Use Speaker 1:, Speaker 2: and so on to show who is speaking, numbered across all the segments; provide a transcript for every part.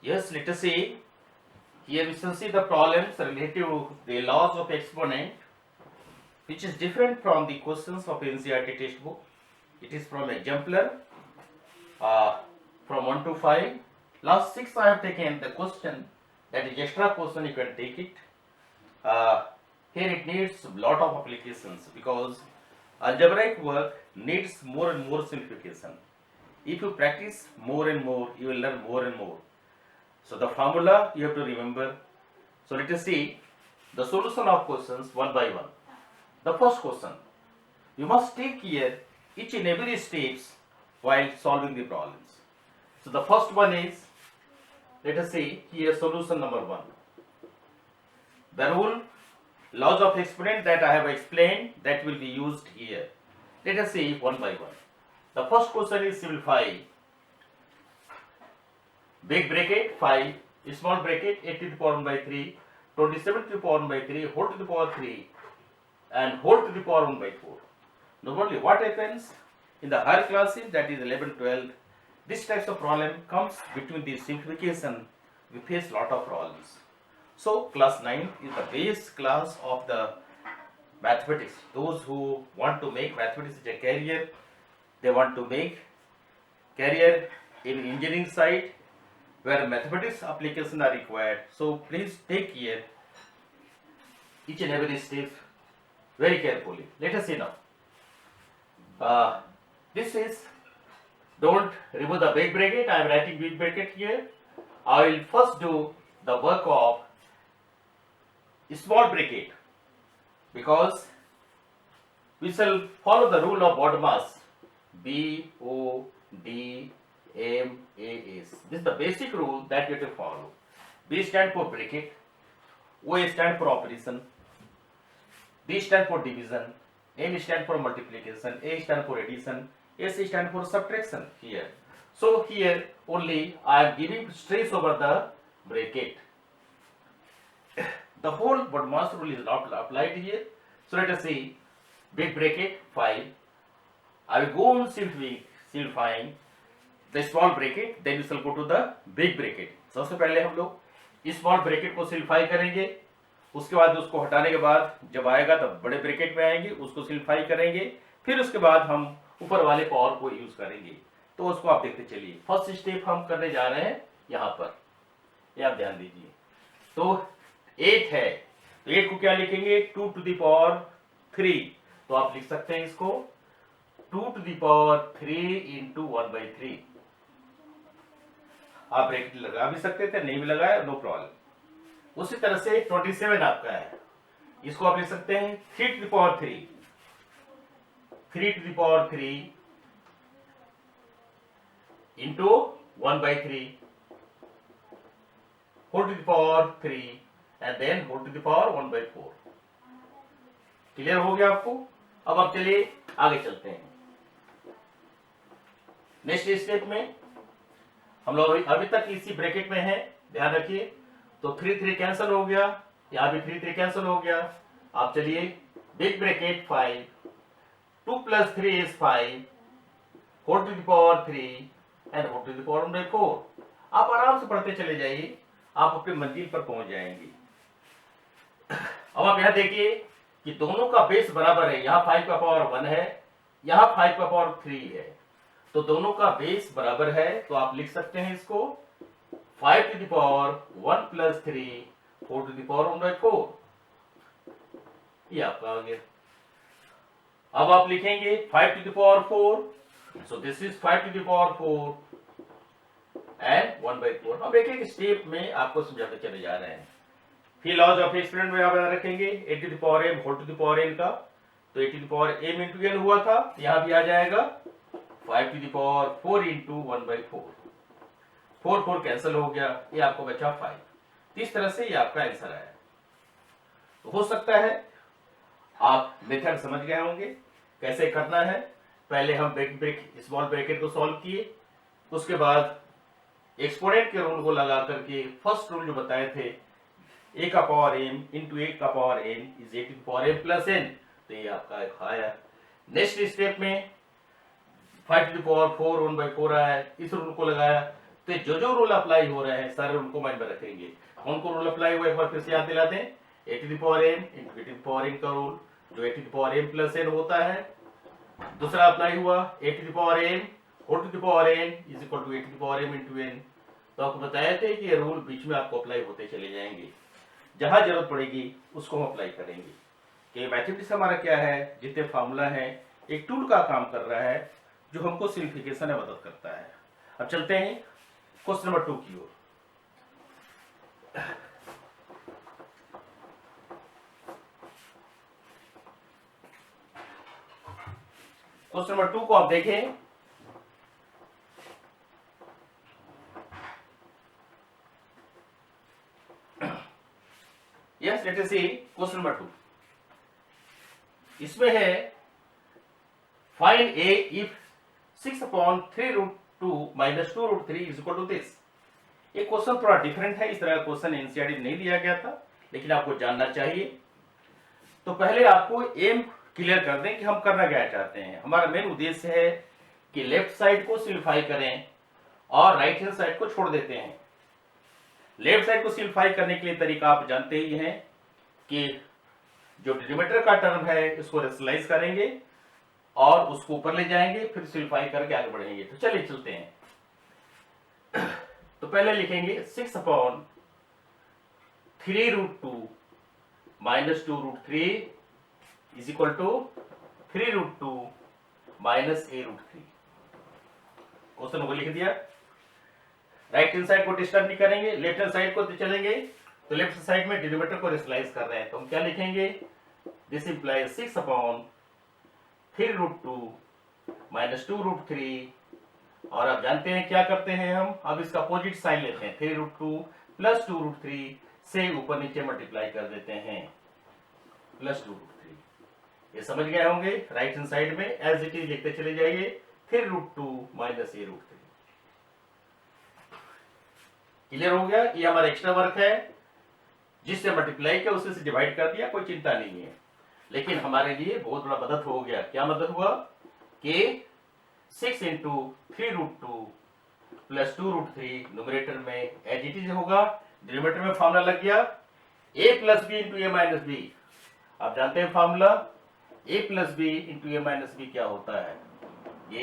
Speaker 1: Yes, let us see. Here we shall see the problems related to the laws of exponent, which is different from the questions of NCERT textbook. It is from exemplar uh, from 1 to 5. Last 6 I have taken the question, that is extra question, you can take it. Here it needs a lot of applications because algebraic work needs more and more simplification. If you practice more and more, you will learn more and more. So the formula you have to remember. So let us see the solution of questions one by one. The first question, you must take care each and every steps while solving the problems. So the first one is, let us see here solution number 1. The rule, laws of exponent that I have explained, that will be used here. Let us see one by one. The first question is simplify. Big bracket 5, small bracket 8 to the power 1 by 3, 27 to the power 1 by 3, whole to the power 3, and whole to the power 1 by 4. Normally what happens in the higher classes, that is 11, 12, this types of problem comes between the simplification, we face lot of problems. So class 9 is the base class of the mathematics. Those who want to make mathematics as a career, they want to make career in engineering side where mathematics applications are required. So please take care each and every step very carefully. Let us see now. This is, don't remove the big bracket. I am writing big bracket here. I will first do the work of small bracket because we shall follow the rule of BODMAS. B O D M A S. This is the basic rule that you have to follow. B stand for bracket, O stand for operation, D stand for division, M stand for multiplication, A stand for addition, S stand for subtraction here. So here only I am giving stress over the bracket. The whole BODMAS rule is not applied here. So let us see big bracket 5. I will go on simplifying the small bracket, then we shall go to the big bracket. सबसे पहले हम लोग small bracket को simplify करेंगे, उसके बाद उसको हटाने के बाद जब आएगा तब बड़े ब्रैकेट में आएंगे, उसको सिम्प्लीफाई करेंगे, फिर उसके बाद हम ऊपर वाले पावर को यूज करेंगे. तो उसको आप देखते चलिए. फर्स्ट स्टेप हम करने जा रहे हैं यहाँ पर, ये आप ध्यान दीजिए. तो 8 है, तो 8 को क्या लिखेंगे 2 to the power 3. तो आप लिख सकते हैं इसको 2 to the power 3 into 1 by 3. आप ब्रैकेट लगा भी सकते थे, नहीं भी लगाया नो प्रॉब्लम. उसी तरह से 27 आपका है, इसको आप लिख सकते हैं 3 to the power 3, 3 to the power 3 into 1 by 3 whole to the power 3 and then whole to the power 1 by 4. Clear हो गया आपको? अब आप चलिए आगे चलते हैं. नेक्स्ट स्टेप में हम लोग अभी तक इसी ब्रैकेट में हैं, ध्यान रखिए. तो 3 3 कैंसिल हो गया, यहां भी 3 3 कैंसिल हो गया. आप चलिए big bracket 5, 2 plus 3 is 5, whole to the power 3 and whole to the power 1 by 4. आप आराम से पढ़ते चले जाइए, आप अपनी मंजिल पर पहुंच जाएंगे. अब आप यहां देखिए कि दोनों का बेस बराबर है. यहाँ 5 का पावर 1 है, यहाँ 5 का पावर 3 है, तो दोनों का बेस बराबर है. तो आप लिख सकते हैं इसको 5 to the power 1 plus 3 4 to the power 1 by 4. ये आपका आ गया. अब आप लिखेंगे 5 to the power 4, so this is 5 to the power 4 and 1 by 4. अब एक एक स्टेप में आपको समझाते चले जा रहे हैं. फिर लॉज ऑफ एक्सपेरिमेंट में आप याद रखेंगे 8 to the power m whole to the power n का, तो 8 to the power m into n हुआ था, यहाँ भी आ जाएगा 5 to the power 4 into 1 by 4. 4 4 cancel हो गया, ये आपको बचा 5. इस तरह से ये आपका आंसर आया. तो हो सकता है आप मेथड समझ गए होंगे कैसे करना है. पहले हम स्मॉल ब्रैकेट को सॉल्व किए, उसके बाद एक्सपोनेंट के रूल को लगा करके फर्स्ट रूल जो बताए थे a का पावर m इंटू a का power n is a to power m plus n, तो ये आपका आया. नेक्स्ट स्टेप में 5 to the power 4 1 by 4 आया, इस रूल को लगाया तो जो जो रूल अप्लाई हो रहे हैं सारे उनको माइंड में रखेंगे। कौन को रूल अप्लाई हुआ एक बार फिर से याद दिला दें। a to the power n into a to the power n का रूल जो a to the power m plus n होता है। दूसरा अप्लाई हुआ a to the power m whole to the power n is equal to a to the power m into n। तो आपको बताया था कि ये रूल बीच में आपको अप्लाई होते चले जाएंगे, जहां जरूरत पड़ेगी उसको हम अप्लाई करेंगे। कि मैथमेटिक्स हमारा क्या है, जितने फार्मूला है एक टूल का काम कर रहा है जो हमको सिंप्लीफिकेशन में मदद करता है। अब चलते हैं क्वेश्चन नंबर 2 की ओर। क्वेश्चन नंबर 2 को आप देखें। यस, लेट अस सी क्वेश्चन नंबर 2। इसमें है find a if 6/3√2 - 2√3 is equal to this। ये क्वेश्चन थोड़ा डिफरेंट है, इस तरह का क्वेश्चन एनसीईआरटी नहीं दिया गया था, लेकिन आपको जानना चाहिए। तो पहले आपको एम क्लियर कर दें कि हम करना क्या चाहते हैं। हमारा मेन उद्देश्य है कि लेफ्ट साइड को सिंप्लीफाई करें और राइट हैंड साइड को छोड़ देते हैं। लेफ्ट साइड को सिंप्लीफाई करने के लिए तरीका आप जानते ही हैं कि जो डिनोमिनेटर का टर्म है इसको रेशनलाइज करेंगे और उसको ऊपर ले जाएंगे, फिर सिंप्लीफाई करके आगे बढ़ेंगे। तो चलिए चलते हैं। तो पहले लिखेंगे 6/3√2 - 2√3 is equal to 3√2 - a√3। Question को लिख दिया। राइट हैंड साइड को डिस्टर्ब नहीं करेंगे, लेफ्ट हैंड साइड को चलेंगे। तो लेफ्ट साइड में डिनोमिनेटर को रेशनलाइज कर रहे हैं, तो हम क्या लिखेंगे, दिस इंप्लाइज 6/3√2 - 2√3। और आप जानते हैं क्या करते हैं हम, अब इसका अपोजिट साइन लेते हैं, 3√2 + 2√3 से ऊपर नीचे मल्टीप्लाई कर देते हैं + 2√3। ये समझ गए होंगे। राइट हैंड साइड में एज इट इज लिखते चले जाइए 3√2 - a√3। क्लियर हो गया। ये हमारा एक्स्ट्रा वर्क है, जिससे मल्टीप्लाई किया उसे से डिवाइड कर दिया, कोई चिंता नहीं है। लेकिन हमारे लिए बहुत बड़ा मदद हो गया। क्या मदद हुआ कि 6 × 3√2 + 2√3 न्यूमरेटर में एज इट इज होगा, डिनोमिनेटर में फार्मूला लग गया a + b × a - b। आप जानते हैं formula a + b × a - b क्या होता है, a² - b²।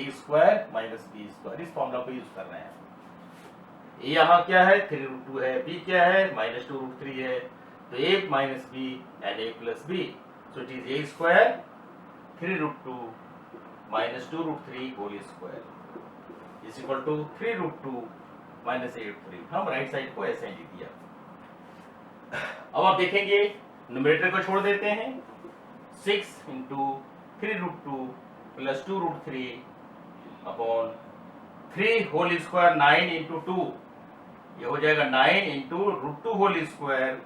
Speaker 1: इस फार्मूला को यूज कर रहे हैं। यहाँ क्या है, 3√2 है, b क्या है, -2√3 है। तो a - b and a + b, so it is a² 3√2 - 2√3 whole square is equal to 3√2 - a√3। हम राइट साइड को ऐसे ही लिख दिया। अब आप देखेंगे न्यूमरेटर को छोड़ देते हैं, 6 × 3√2 + 2√3 अपॉन 3 होल स्क्वायर 9 × 2, ये हो जाएगा 9 × √2 whole square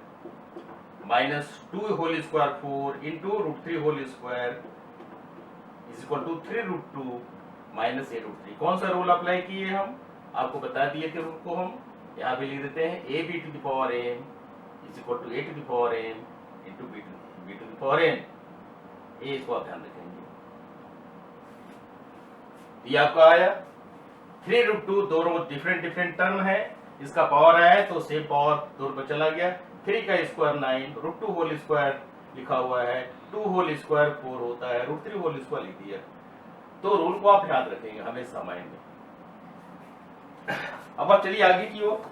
Speaker 1: -2 whole square 4 × √3 whole square is equal to 3√2 - a√3। कौन सा रूल अप्लाई किए हम, आपको बता दिए थे रूल को। हम यहाँ भी लिख देते हैं ab to the power n is equal to a to the power n into b to the power n। ये इसको आप ध्यान रखेंगे। ये आपका आया 3√2, दोनों डिफरेंट टर्म है, इसका पावर आया तो सेम पावर दूर पर चला गया। 3 का स्क्वायर 9, √2 होल स्क्वायर लिखा हुआ है, 2 होल स्क्वायर 4 होता है, √3 होल स्क्वायर लिख दिया। तो रूल को आप याद रखेंगे हमेशा माइंड में। अब आप चलिए आगे की ओर,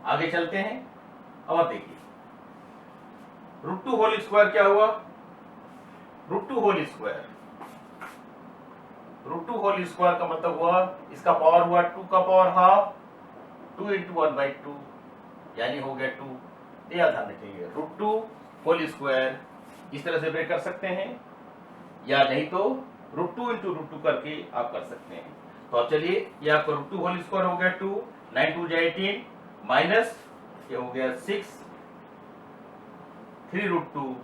Speaker 1: आगे चलते हैं। अब आप देखिए √2 होल स्क्वायर क्या हुआ, √2 होल स्क्वायर, √2 होल स्क्वायर का मतलब हुआ इसका पावर हुआ 2 का पावर हाफ, 2 × 1/2 यानी हो गया 2। ध्यान रखेंगे √2 होल स्क्वायर इस तरह से ब्रेक कर सकते हैं, या नहीं तो √2 × √2 करके आप कर सकते हैं। तो अब चलिए ये आपका √2 होल स्क्वायर हो गया 2, 9 × 2 = 18 माइनस ये हो गया 6 3√2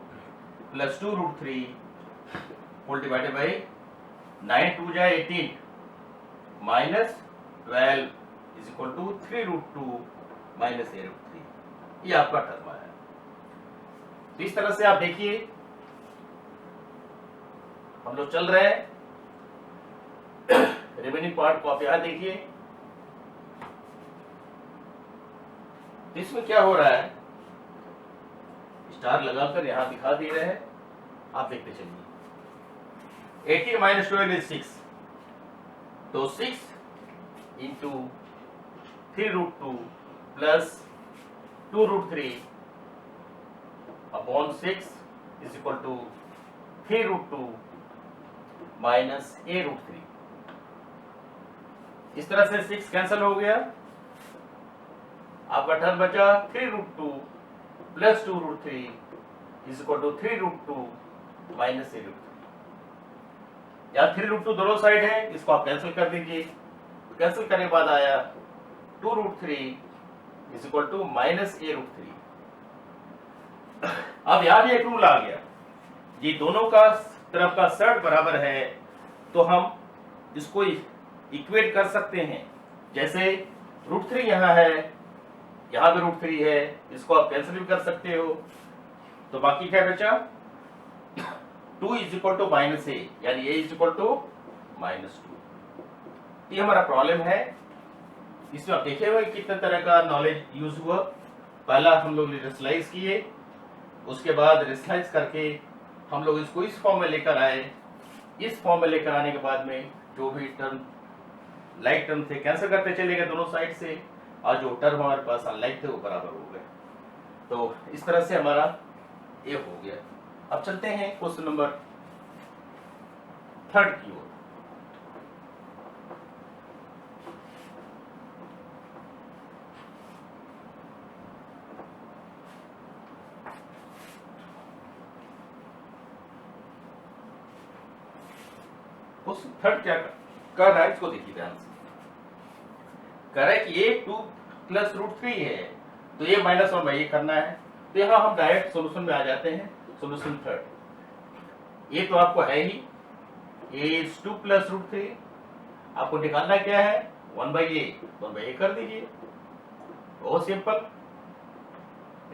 Speaker 1: + 2√3 whole divided by 9 × 2 = 18 minus 12 is equal to 3√2 - a√3। ये आपका टर्म आया। तो इस तरह से आप देखिए हम लोग चल रहे हैं। रिमेनिंग पार्ट को आप यहां देखिए। इसमें क्या हो रहा है, स्टार लगाकर यहां दिखा दे रहे हैं, आप देखते चलिए। 18 माइनस 12 इज 6, तो 6 into 3√2 plus 2√3 upon 6 is equal to 3√2 minus a√3। इस तरह से 6 कैंसिल हो गया, आपका टर्म बचा 3√2 plus 2√3 is equal to 3√2 minus a√3। यहाँ 3√2 दोनों साइड है, इसको आप कैंसिल कर दीजिए। कैंसिल करने के बाद आया 2√3 is equal to minus a√3। अब यहां भी एक रूल आ गया, ये दोनों का तरफ का सर्ड बराबर है तो हम इसको इक्वेट कर सकते हैं। जैसे √3 यहां है, यहां भी √3 है, इसको आप कैंसिल भी कर सकते हो। तो बाकी क्या बचा, 2 इज इक्वल टू माइनस ए, यानी a इज इक्वल टू -2। ये हमारा प्रॉब्लम है। इसमें आप देखे हुए कितने तरह का नॉलेज यूज हुआ। पहला हम लोग रेशनलाइज किए, उसके बाद रेशनलाइज करके हम लोग इसको इस फॉर्म में लेकर आए। इस फॉर्म में लेकर आने के बाद में जो भी टर्म लाइक टर्म थे कैंसिल करते चले गए दोनों साइड से, और जो टर्म हमारे पास अनलाइक थे वो बराबर हो गए। तो इस तरह से हमारा ये हो गया। अब चलते हैं क्वेश्चन नंबर 3 की ओर। क्वेश्चन 3 क्या कर रहा है, इसको देखिए ध्यान से। कह रहा है कि ये 2 प्लस √3 है, तो ये -1 बाई ये करना है। तो यहां हम डायरेक्ट सॉल्यूशन में आ जाते हैं। सॉल्यूशन 3 ये तो आपको है ही, a इज 2 प्लस √3। आपको निकालना क्या है, 1/a कर दीजिए, बहुत सिंपल।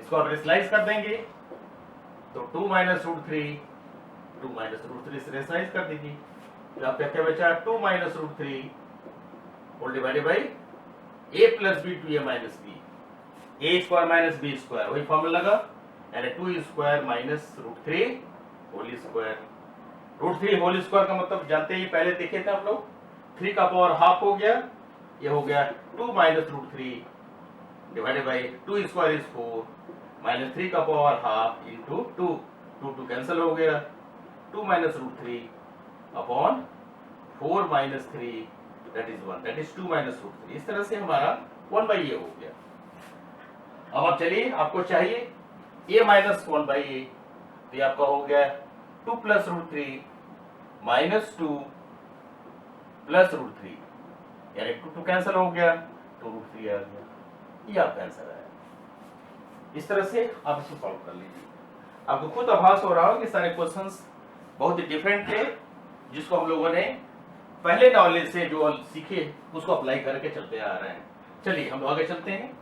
Speaker 1: इसको आप रेशनलाइज कर देंगे तो 2 माइनस √3, 2 माइनस √3 से रेशनलाइज कर दीजिए, तो आप क्या बचा 2 minus √3 whole divided by a plus b to a minus b, a square minus b square, वही फॉर्मूला लगा, यानी 2 square minus √3 whole square. √3 whole square का मतलब जानते ही, पहले देखे थे हम लोग, 3 का पावर हाफ हो गया, ये हो गया 2 minus √3 divided by 2 square is 4 minus 3 का पावर हाफ इंटू 2, 2 कैंसिल हो गया, 2 minus √3 upon 4 minus 3 that is 1, that is 2 minus √3। इस तरह से हमारा 1/a हो गया। अब आप चलिए, आपको चाहिए a माइनस 1/a, तो ये आपका हो गया 2 प्लस √3 माइनस 2 प्लस √3, यानी 2 कैंसिल हो गया, 2 √3 आ गया। ये आपका आंसर है। इस तरह से आप इसे सॉल्व कर लीजिए। आपको खुद आभास हो रहा हो कि सारे क्वेश्चंस बहुत ही डिफरेंट थे, जिसको हम लोगों ने पहले नॉलेज से जो सीखे उसको अप्लाई करके चलते आ रहे हैं। चलिए हम आगे चलते हैं।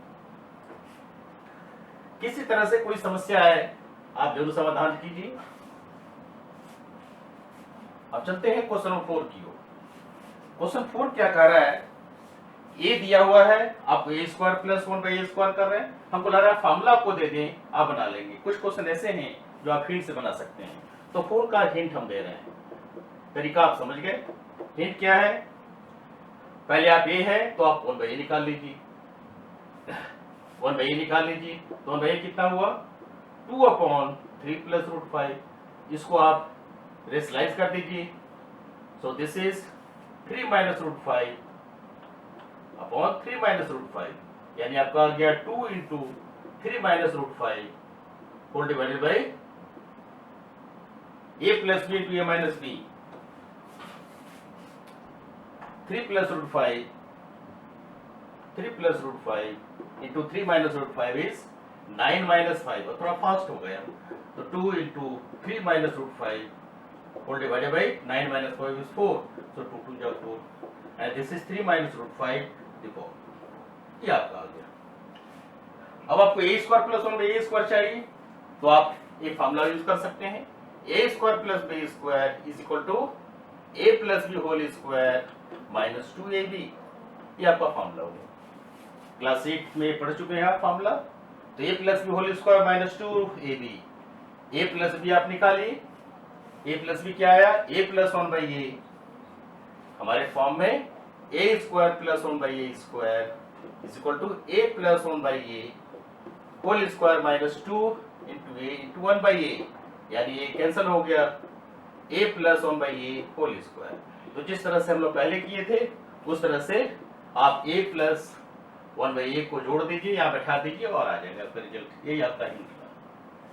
Speaker 1: किसी तरह से कोई समस्या है आप जरूर समाधान कीजिए। अब चलते हैं क्वेश्चन नंबर 4 की ओर। क्वेश्चन 4 क्या कह रहा है, ए दिया हुआ है, आपको a square plus 1/a square कर रहे हैं। हमको लग रहा है फॉर्मूला आपको दे दें, आप बना लेंगे। कुछ क्वेश्चन ऐसे हैं जो आप हिंट से बना सकते हैं, तो 4 का हिंट हम दे रहे हैं। तरीका आप समझ गए। हिंट क्या है, पहले आप a है तो आप 1/a निकाल लीजिए, 1/a निकाल लीजिए, तो 1/a कितना हुआ 2/3 प्लस √5। इसको आप रेशनलाइज कर दीजिए, so this is 3 minus √5 upon 3 minus √5, यानी आपका आ गया 2 into 3 minus √5 whole divided by a plus b into a minus b। 3 plus √5 into 3 minus √5 is 9 minus 5, और थोड़ा फास्ट हो गया, तो 2 into 3 minus √5 whole divided by 9 minus 5 is 4, so 2 2 जा 4, एंड दिस इज 3 माइनस √5 देखो, ये आपका आ गया। अब आपको a square plus 1/a square चाहिए, तो आप एक फॉर्मूला यूज कर सकते हैं, a square plus b square is equal to A plus B whole square minus 2ab, ये आपका फॉर्मूला हो गया। क्लास 8 में पढ़ चुके हैं आप फॉर्मूला। तो A plus B whole square minus 2ab, A plus B आप निकालिए। ए प्लस बी क्या आया, ए प्लस 1/a, हमारे फॉर्म में A square plus 1/a square is equal to A plus 1/a whole square minus 2 into A into 1/a, यानी ये cancel हो गया, a plus 1/a whole square. तो जिस तरह से हम लोग पहले किए थे उस तरह से आप a प्लस 1/a को जोड़ दीजिए, यहाँ बैठा दीजिए और आ जाएगा आपका रिजल्ट। यही आपका